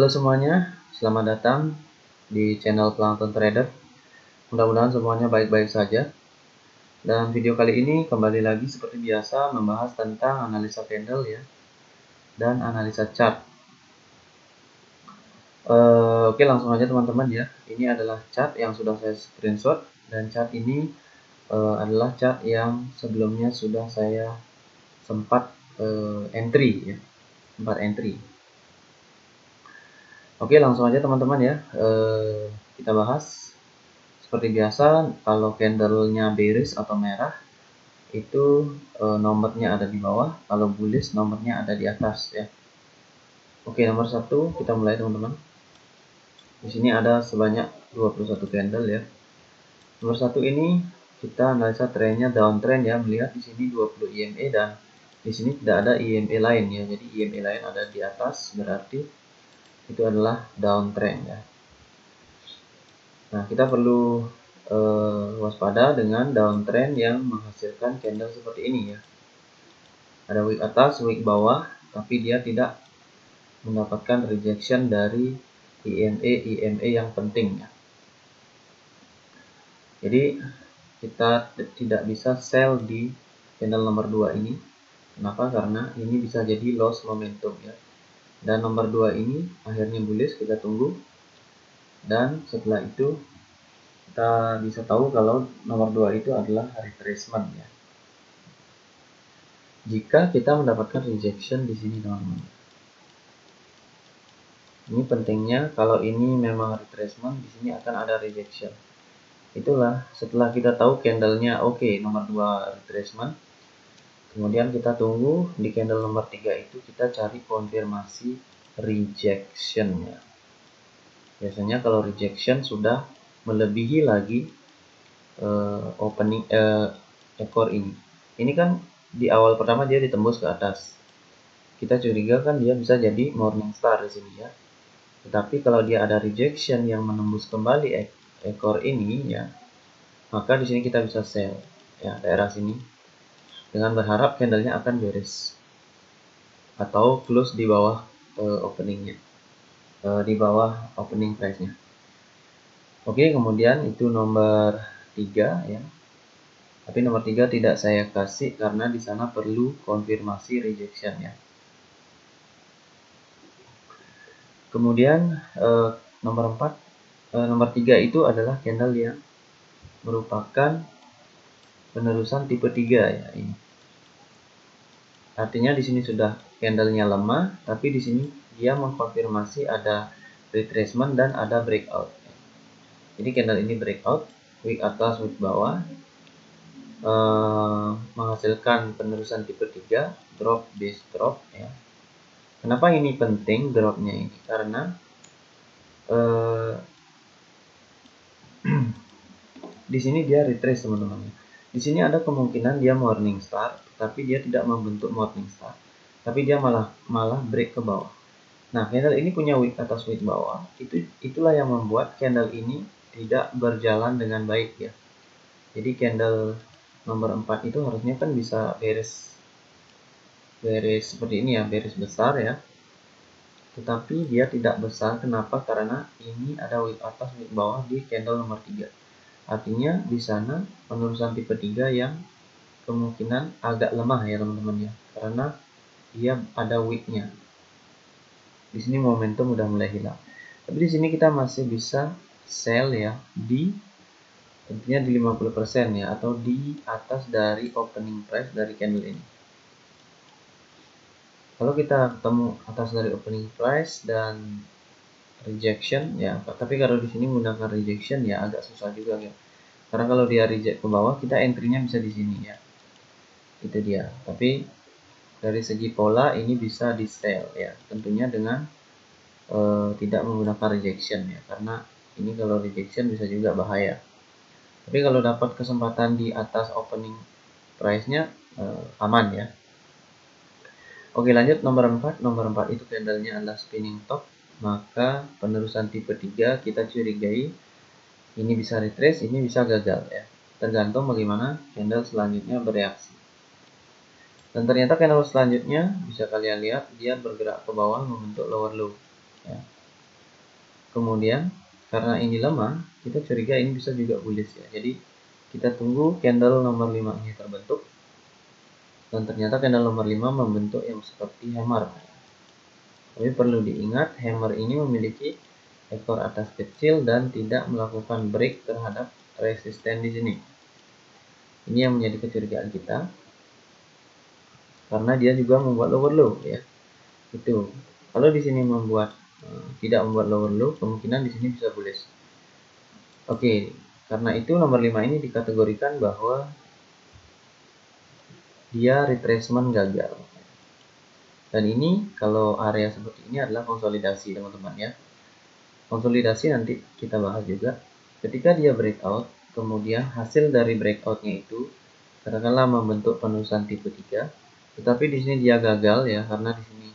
Halo semuanya, selamat datang di channel Plankton Trader. Mudah-mudahan semuanya baik-baik saja. Dan video kali ini kembali lagi seperti biasa membahas tentang analisa candle ya, dan analisa chart. Oke, langsung aja teman-teman ya. Ini adalah chart yang sudah saya screenshot, dan chart ini adalah chart yang sebelumnya sudah saya sempat entry ya, sempat entry. Oke, langsung aja teman-teman ya, kita bahas. Seperti biasa, kalau candlenya bearish atau merah, itu nomornya ada di bawah. Kalau bullish, nomornya ada di atas ya. Oke, nomor 1 kita mulai teman-teman. Di sini ada sebanyak 21 candle ya. Nomor 1 ini kita analisa trennya downtrend ya, melihat di sini 20 EMA dan di sini tidak ada EMA lain ya. Jadi EMA lain ada di atas, berarti itu adalah downtrend ya. Nah, kita perlu waspada dengan downtrend yang menghasilkan candle seperti ini ya. Ada wick atas, wick bawah, tapi dia tidak mendapatkan rejection dari EMA yang penting ya. Jadi kita tidak bisa sell di candle nomor 2 ini. Kenapa? Karena ini bisa jadi loss momentum ya. Dan nomor 2 ini akhirnya bullish, kita tunggu. Dan setelah itu kita bisa tahu kalau nomor 2 itu adalah retracement ya. Jika kita mendapatkan rejection di sini teman-teman. Ini pentingnya, kalau ini memang retracement, di sini akan ada rejection. Itulah setelah kita tahu candlenya oke, nomor 2 retracement. Kemudian kita tunggu di candle nomor 3 itu kita cari konfirmasi rejectionnya. Biasanya kalau rejection sudah melebihi lagi ekor ini. Ini kan di awal pertama dia ditembus ke atas. Kita curiga kan dia bisa jadi morning star di sini ya. Tetapi kalau dia ada rejection yang menembus kembali ekor ini ya, maka di sini kita bisa sell ya, daerah sini, dengan berharap candlenya akan bearish atau close di bawah openingnya, di bawah opening price-nya. Oke, kemudian itu nomor 3 ya. Tapi nomor 3 tidak saya kasih karena di sana perlu konfirmasi rejection ya. Kemudian nomor 3 itu adalah candle yang merupakan penerusan tipe 3 ya ini. Artinya di sini sudah candlenya lemah, tapi di sini dia mengkonfirmasi ada retracement dan ada breakout. Jadi candle ini breakout, wick atas, wick bawah, menghasilkan penerusan tipe 3, drop base drop ya. Kenapa ini penting dropnya ini? Karena di sini dia retrace teman-teman. Di sini ada kemungkinan dia morning star, tapi dia tidak membentuk morning star, tapi dia malah break ke bawah. Nah, candle ini punya wick atas, wick bawah. Itulah yang membuat candle ini tidak berjalan dengan baik ya. Jadi candle nomor 4 itu harusnya kan bisa bearish seperti ini ya, bearish besar ya. Tetapi dia tidak besar. Kenapa? Karena ini ada wick atas, wick bawah di candle nomor 3. Artinya di sana penerusan tipe 3 yang kemungkinan agak lemah ya teman-teman ya, karena dia ada wicknya. Di sini momentum udah mulai hilang. Tapi di sini kita masih bisa sell ya, tentunya di 50% ya, atau di atas dari opening price dari candle ini. Kalau kita ketemu atas dari opening price dan rejection ya, tapi kalau di sini menggunakan rejection ya agak susah juga ya. Karena kalau dia reject ke bawah, kita entry-nya bisa di sini ya. Itu dia. Tapi dari segi pola ini bisa di sell ya, tentunya dengan tidak menggunakan rejection ya, karena ini kalau rejection bisa juga bahaya. Tapi kalau dapat kesempatan di atas opening price-nya aman ya. Oke, lanjut nomor 4. Nomor 4 itu candlenya adalah spinning top, maka penerusan tipe 3 kita curigai ini bisa retrace, ini bisa gagal ya. Tergantung bagaimana candle selanjutnya bereaksi. Dan ternyata candle selanjutnya bisa kalian lihat dia bergerak ke bawah membentuk lower low ya. Kemudian karena ini lemah, kita curiga ini bisa juga bullish ya. Jadi kita tunggu candle nomor 5 ini terbentuk, dan ternyata candle nomor 5 membentuk yang seperti hammer. Tapi perlu diingat, hammer ini memiliki ekor atas kecil dan tidak melakukan break terhadap resisten di sini. Ini yang menjadi kecurigaan kita, karena dia juga membuat lower low ya. Itu kalau di sini tidak membuat lower low, kemungkinan di sini bisa bullish. Oke, karena itu nomor 5 ini dikategorikan bahwa dia retracement gagal. Dan ini kalau area seperti ini adalah konsolidasi teman-teman ya. Konsolidasi nanti kita bahas juga. Ketika dia breakout, kemudian hasil dari breakoutnya itu katakanlah membentuk penerusan tipe 3, tetapi di sini dia gagal ya, karena di sini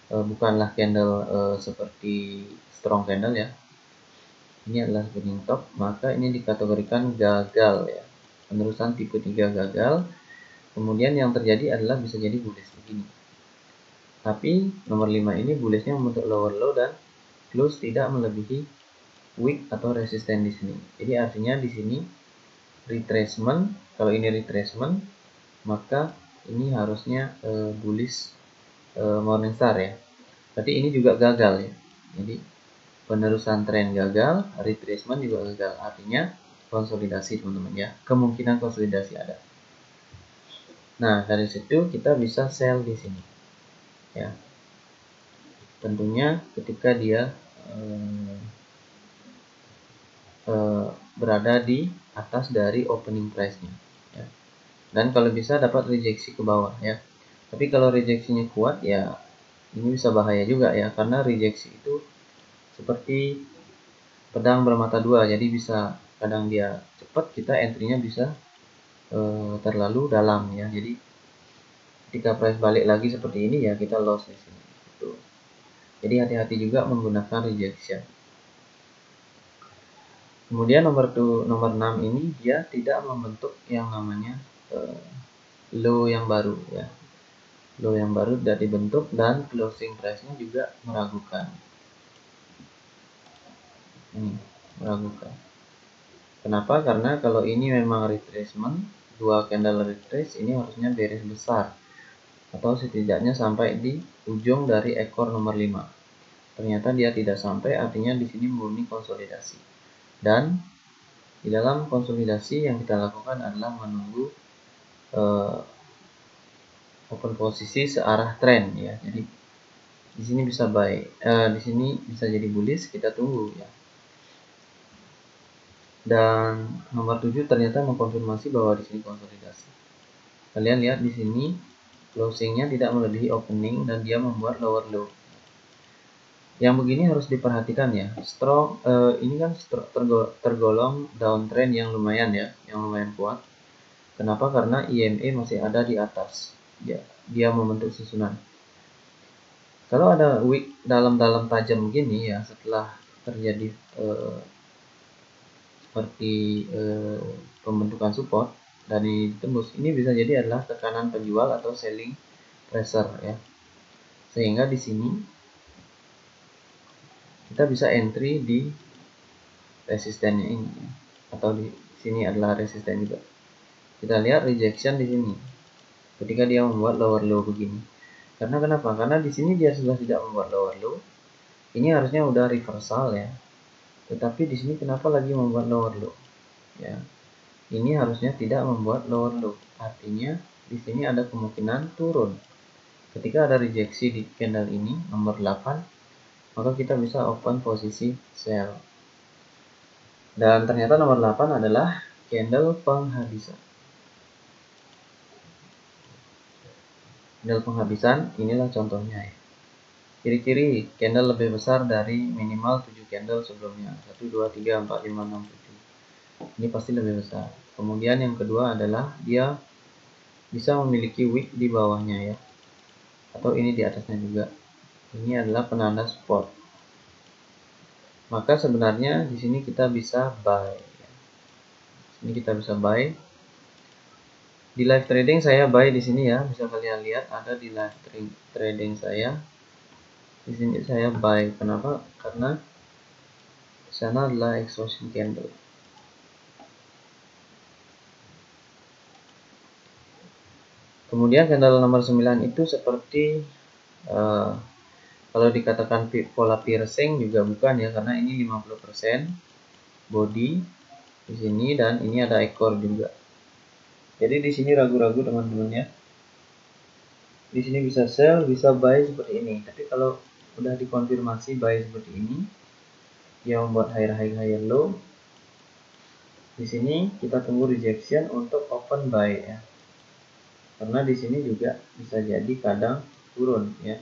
bukanlah candle seperti strong candle ya. Ini adalah spinning top, maka ini dikategorikan gagal ya. Penerusan tipe 3 gagal. Kemudian yang terjadi adalah bisa jadi bullish begini. Tapi nomor 5 ini bullishnya membentuk lower low dan close tidak melebihi wick atau resisten di sini. Jadi artinya di sini retracement. Kalau ini retracement, maka ini harusnya bullish Morningstar ya. Berarti ini juga gagal ya. Jadi penerusan tren gagal, retracement juga gagal. Artinya konsolidasi teman-teman ya. Kemungkinan konsolidasi ada. Nah, dari situ kita bisa sell di sini. Ya. Tentunya ketika dia berada di atas dari opening price-nya ya. Dan kalau bisa dapat rejeksi ke bawah ya. Tapi kalau rejeksinya kuat ya ini bisa bahaya juga ya, karena rejeksi itu seperti pedang bermata dua. Jadi bisa kadang dia cepat, kita entry-nya bisa terlalu dalam ya. Jadi ketika price balik lagi seperti ini ya kita loss di sini. Gitu. Jadi hati-hati juga menggunakan rejection. Kemudian nomor 6 ini dia tidak membentuk yang namanya low yang baru ya. Low yang baru tidak dibentuk dan closing price-nya juga meragukan. Ini meragukan. Kenapa? Karena kalau ini memang retracement, 2 candle retrace, ini harusnya bearish besar atau setidaknya sampai di ujung dari ekor nomor 5. Ternyata dia tidak sampai, artinya di sini murni konsolidasi. Dan di dalam konsolidasi yang kita lakukan adalah menunggu open posisi searah tren ya. Jadi di sini bisa buy, di sini bisa jadi bullish, kita tunggu ya. Dan nomor 7 ternyata mengkonfirmasi bahwa di sini konsolidasi. Kalian lihat di sini closingnya tidak melebihi opening dan dia membuat lower low. Yang begini harus diperhatikan ya. Strong ini kan tergolong downtrend yang lumayan ya, yang lumayan kuat. Kenapa? Karena IMA masih ada di atas. Ya, dia membentuk susunan. Kalau ada wick dalam-dalam tajam begini ya, setelah terjadi seperti pembentukan support dan ini ditembus, ini bisa jadi adalah tekanan penjual atau selling pressure ya. Sehingga di sini kita bisa entry di resistennya ini ya. Atau di sini adalah resisten juga. Kita lihat rejection di sini. Ketika dia membuat lower low begini. Karena kenapa? Karena di sini dia sudah tidak membuat lower low. Ini harusnya udah reversal ya. Tetapi di sini kenapa lagi membuat lower low? Ya. Ini harusnya tidak membuat lower low. Artinya di sini ada kemungkinan turun. Ketika ada rejeksi di candle ini nomor 8, maka kita bisa open posisi sell. Dan ternyata nomor 8 adalah candle penghabisan. Candle penghabisan, inilah contohnya ya. Ciri-ciri candle lebih besar dari minimal 7 candle sebelumnya. 1, 2, 3, 4, 5, 6, 7. Ini pasti lebih besar. Kemudian yang kedua adalah dia bisa memiliki wick di bawahnya ya. Atau ini di atasnya juga. Ini adalah penanda support. Maka sebenarnya di sini kita bisa buy. Ini kita bisa buy. Di live trading saya buy di sini ya, bisa kalian lihat ada di live trading saya. Di sini saya buy. Kenapa? Karena sana adalah exhaustion candle. Kemudian candle nomor 9 itu seperti kalau dikatakan pola piercing juga bukan ya, karena ini 50% body di sini dan ini ada ekor juga. Jadi di sini ragu-ragu teman-teman ya. Di sini bisa sell, bisa buy seperti ini. Tapi kalau udah dikonfirmasi buy seperti ini, dia membuat higher high higher low. Di sini kita tunggu rejection untuk open buy ya. Karena di sini juga bisa jadi kadang turun ya.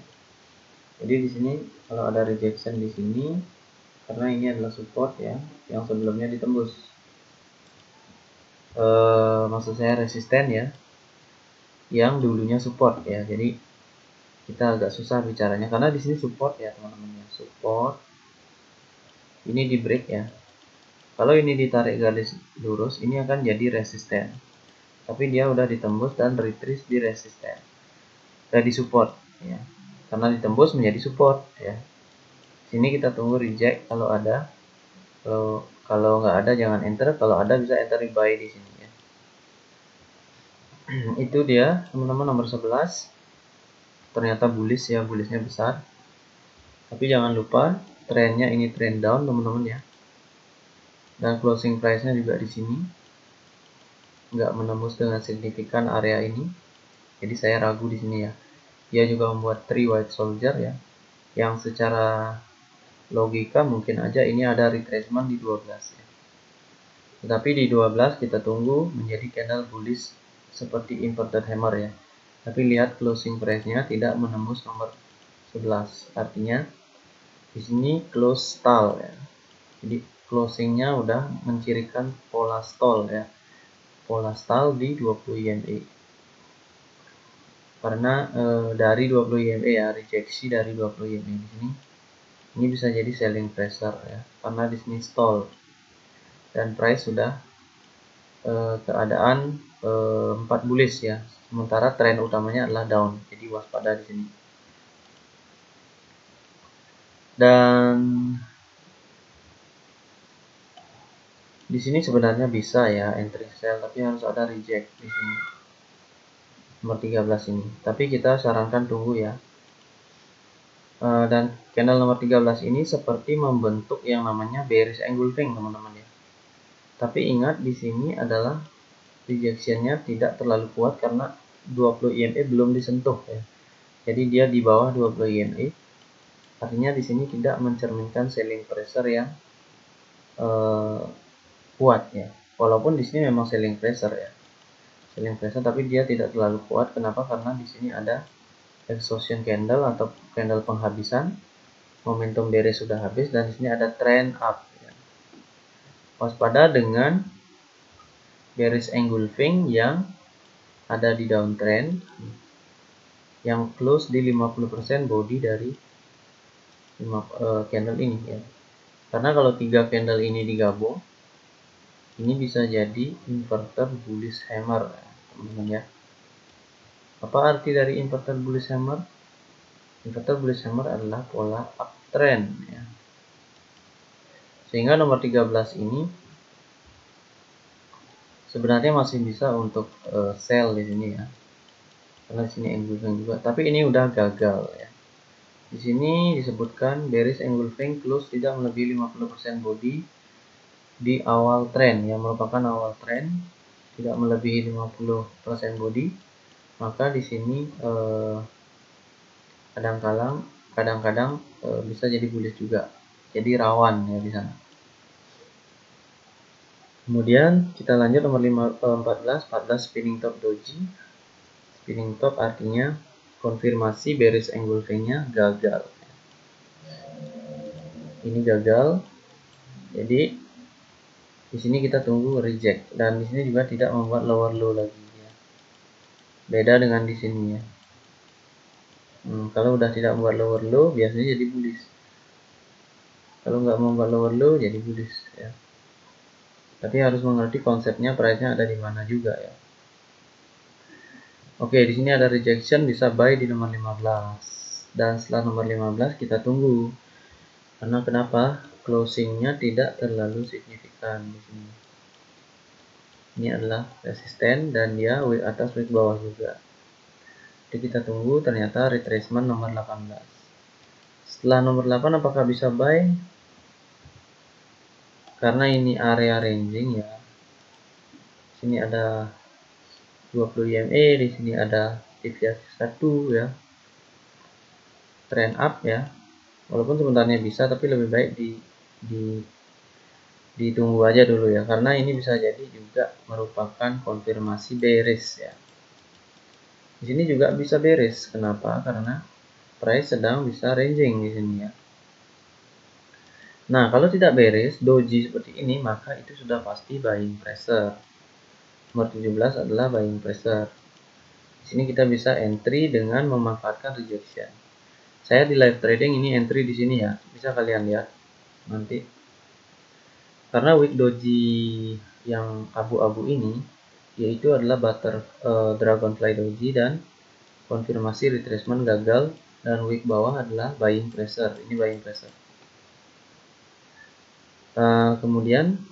Jadi di sini kalau ada rejection di sini, karena ini adalah support ya, yang sebelumnya ditembus. Maksud saya resisten ya, yang dulunya support ya. Jadi kita agak susah bicaranya karena di sini support ya teman-teman ya, support. Ini di break ya. Kalau ini ditarik garis lurus, ini akan jadi resisten. Tapi dia udah ditembus dan retrace di resisten. Di support ya. Karena ditembus menjadi support ya. Sini kita tunggu reject kalau ada. Kalau nggak ada jangan enter, kalau ada bisa enter buy di sini ya. Itu dia teman-teman nomor 11. Ternyata bullish ya, bullishnya besar. Tapi jangan lupa trennya ini trend down teman-teman ya. Dan closing price-nya juga di sini nggak menembus dengan signifikan area ini. Jadi saya ragu di sini ya. Dia juga membuat 3 white soldier ya, yang secara logika mungkin aja ini ada retracement di 12 ya. Tetapi di 12 kita tunggu menjadi candle bullish seperti inverted hammer ya. Tapi lihat closing price-nya tidak menembus nomor 11. Artinya di sini close stall ya. Jadi closingnya udah mencirikan pola stall ya. Pola stall di 20 EMA. Karena dari 20 EMA ya, rejeksi dari 20 EMA di sini. Ini bisa jadi selling pressure ya. Karena di sini stall. Dan price sudah keadaan 4 bullish ya. Sementara tren utamanya adalah down. Jadi waspada di sini. Dan di sini sebenarnya bisa ya entry sell, tapi harus ada reject di sini. Nomor 13 ini. Tapi kita sarankan tunggu ya. Dan candle nomor 13 ini seperti membentuk yang namanya bearish engulfing teman-teman ya. Tapi ingat di sini adalah rejectionnya tidak terlalu kuat karena 20 EMA belum disentuh ya. Jadi dia di bawah 20 EMA. Artinya di sini tidak mencerminkan selling pressure yang kuat ya. Walaupun di sini memang selling pressure ya. Selling pressure tapi dia tidak terlalu kuat. Kenapa? Karena di sini ada exhaustion candle atau candle penghabisan, momentum bearish sudah habis dan di sini ada trend up ya. Waspada dengan bearish engulfing yang ada di downtrend yang close di 50% body dari candle ini ya. Karena kalau 3 candle ini digabung, ini bisa jadi inverted bullish hammer ya, teman-teman ya. Apa arti dari inverted bullish hammer? Inverted bullish hammer adalah pola uptrend ya. Sehingga nomor 13 ini sebenarnya masih bisa untuk sell di sini ya. Karena di sini engulfing juga, tapi ini udah gagal ya. Di sini disebutkan bearish engulfing close tidak melebihi 50% body di awal trend yang merupakan awal trend, tidak melebihi 50% body. Maka di sini kadang-kadang bisa jadi bullish juga, jadi rawan ya di sana. Kemudian kita lanjut nomor 14 spinning top doji. Spinning top artinya konfirmasi bearish engulfingnya gagal. Ini gagal, jadi di sini kita tunggu reject dan di sini juga tidak membuat lower low lagi ya. Beda dengan di sini ya. Kalau udah tidak membuat lower low biasanya jadi bullish. Kalau nggak membuat lower low jadi bullish ya. Tapi harus mengerti konsepnya price-nya ada di mana juga ya. Oke, di sini ada rejection, bisa buy di nomor 15. Dan setelah nomor 15 kita tunggu. Karena kenapa? closingnya tidak terlalu signifikan di sini. Ini adalah resisten dan dia wick atas wick bawah juga. Jadi kita tunggu, ternyata retracement nomor 18. Setelah nomor 8 apakah bisa buy? Karena ini area ranging ya. Sini ada 20 EMA, di sini ada deviasi 1 ya. Trend up ya. Walaupun sebenarnya bisa, tapi lebih baik ditunggu aja dulu ya, karena ini bisa jadi juga merupakan konfirmasi bearish ya. Di sini juga bisa bearish. Kenapa? Karena price sedang bisa ranging di sini ya. Nah, kalau tidak bearish doji seperti ini, maka itu sudah pasti buying pressure. Nomor 17 adalah buying pressure. Di sini kita bisa entry dengan memanfaatkan rejection. Saya di live trading ini entry di sini ya. Bisa kalian lihat nanti. Karena wick doji yang abu-abu ini yaitu adalah dragonfly doji dan konfirmasi retracement gagal, dan wick bawah adalah buying pressure. Ini buying pressure. Kemudian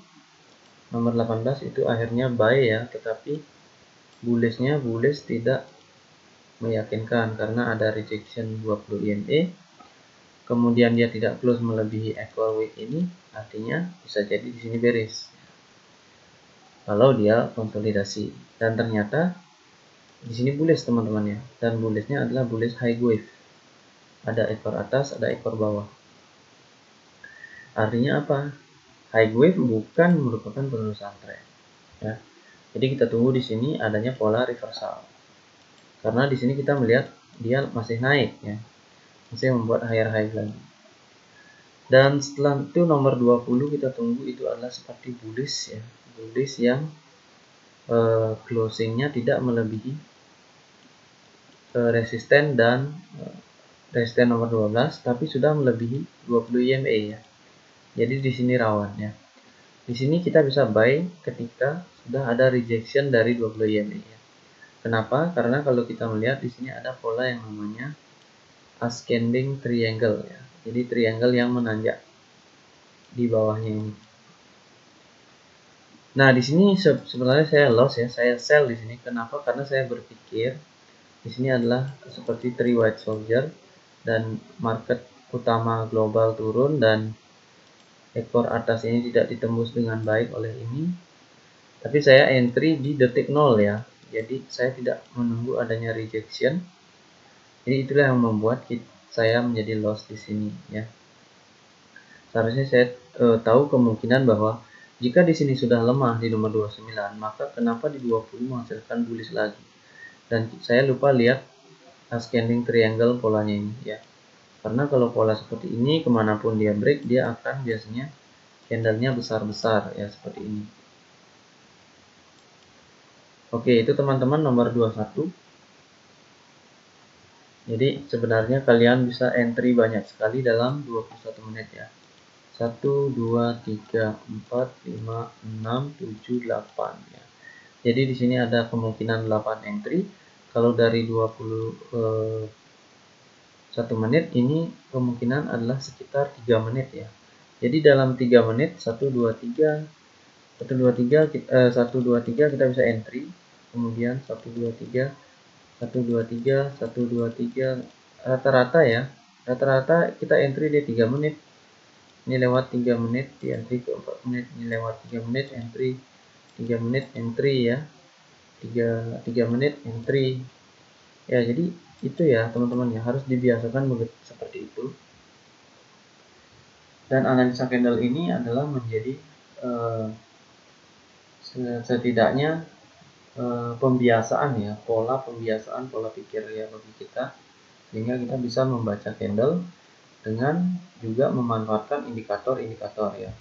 nomor 18 itu akhirnya buy ya, tetapi bullish tidak meyakinkan karena ada rejection 20 EMA. Kemudian dia tidak close melebihi equal wick ini, artinya bisa jadi di sini bearish kalau dia konsolidasi. Dan ternyata di sini bullish teman-teman ya, dan bullishnya adalah bullish high wave. Ada ekor atas, ada ekor bawah. Artinya apa? High wave bukan merupakan penerusan tren ya. Jadi kita tunggu di sini adanya pola reversal. Karena di sini kita melihat dia masih naik ya. Masih membuat higher high lagi. Dan setelah itu nomor 20 kita tunggu itu adalah seperti bullish ya. Bullish yang closingnya tidak melebihi resisten dan resisten nomor 12, tapi sudah melebihi 20 EMA ya. Jadi di sini rawan ya. Di sini kita bisa buy ketika sudah ada rejection dari 20 EMA ya. Kenapa? Karena kalau kita melihat di sini ada pola yang namanya ascending triangle ya. Jadi triangle yang menanjak di bawahnya ini. Nah, di sini sebenarnya saya loss ya, saya sell di sini. Kenapa? Karena saya berpikir di sini adalah seperti three white soldier dan market utama global turun dan ekor atas ini tidak ditembus dengan baik oleh ini, tapi saya entry di detik 0 ya, jadi saya tidak menunggu adanya rejection. Jadi itulah yang membuat saya menjadi loss di sini ya. Seharusnya saya tahu kemungkinan bahwa jika di sini sudah lemah di nomor 29, maka kenapa di 20 menghasilkan bullish lagi. Dan saya lupa lihat ascending triangle polanya ini ya. Karena kalau pola seperti ini kemanapun dia break, dia akan biasanya candlenya besar-besar ya, seperti ini. Oke, itu teman-teman nomor 21. Jadi sebenarnya kalian bisa entry banyak sekali dalam 21 menit ya. 1, 2, 3, 4, 5, 6, 7, 8 ya. Jadi di sini ada kemungkinan 8 entry. Kalau dari 21 menit ini kemungkinan adalah sekitar 3 menit ya. Jadi dalam 3 menit 1 2 3 kita bisa entry. Kemudian 1 2 3 rata-rata ya. Rata-rata kita entry di 3 menit. Ini lewat 3 menit di entry ke 4 menit. Ini lewat 3 menit entry, 3 menit entry ya. 3 menit entry. Ya, jadi itu ya teman-teman ya, harus dibiasakan seperti itu. Dan analisa candle ini adalah menjadi setidaknya pembiasaan ya, pola pikir ya bagi kita, sehingga kita bisa membaca candle dengan juga memanfaatkan indikator-indikator ya.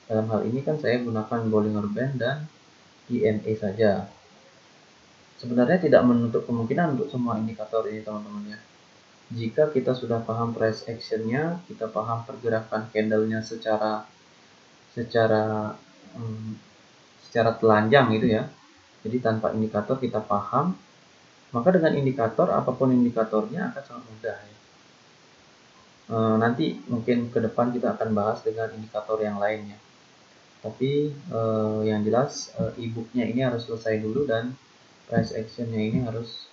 Dalam hal ini kan saya gunakan Bollinger Band dan EMA saja. Sebenarnya tidak menutup kemungkinan untuk semua indikator ini teman-teman ya. Jika kita sudah paham price actionnya, kita paham pergerakan candlenya secara telanjang gitu ya. Jadi tanpa indikator kita paham, maka dengan indikator apapun indikatornya akan sangat mudah ya. Nanti mungkin ke depan kita akan bahas dengan indikator yang lainnya. Tapi yang jelas e-booknya ini harus selesai dulu, dan price actionnya ini harus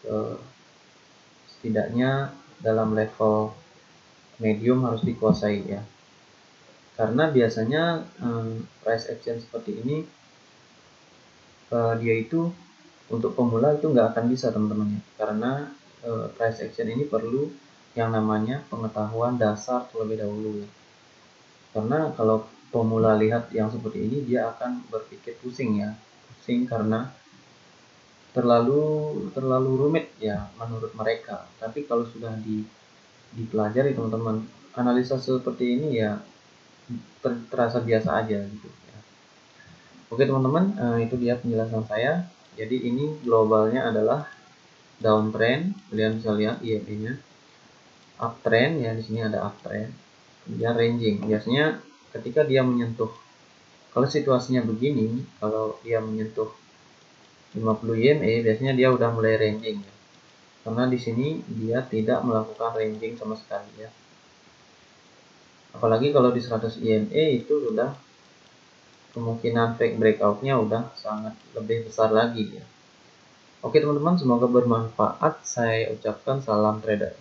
setidaknya dalam level medium harus dikuasai ya. Karena biasanya price action seperti ini dia itu untuk pemula itu nggak akan bisa teman-teman ya. Karena price action ini perlu yang namanya pengetahuan dasar terlebih dahulu ya. Karena kalau pemula lihat yang seperti ini, dia akan berpikir pusing ya, pusing karena terlalu rumit ya menurut mereka. Tapi kalau sudah dipelajari teman-teman, analisa seperti ini ya terasa biasa aja gitu ya. Oke teman-teman, itu dia penjelasan saya. Jadi ini globalnya adalah downtrend, kalian bisa lihat IMA-nya. Uptrend ya, di sini ada uptrend. Kemudian ranging, biasanya ketika dia menyentuh, kalau situasinya begini, kalau dia menyentuh 50 YME, biasanya dia udah mulai ranging ya. Karena di sini dia tidak melakukan ranging sama sekali ya. Apalagi kalau di 100 YME itu sudah kemungkinan fake breakout-nya udah sangat lebih besar lagi ya. Oke teman-teman, semoga bermanfaat. Saya ucapkan salam trader.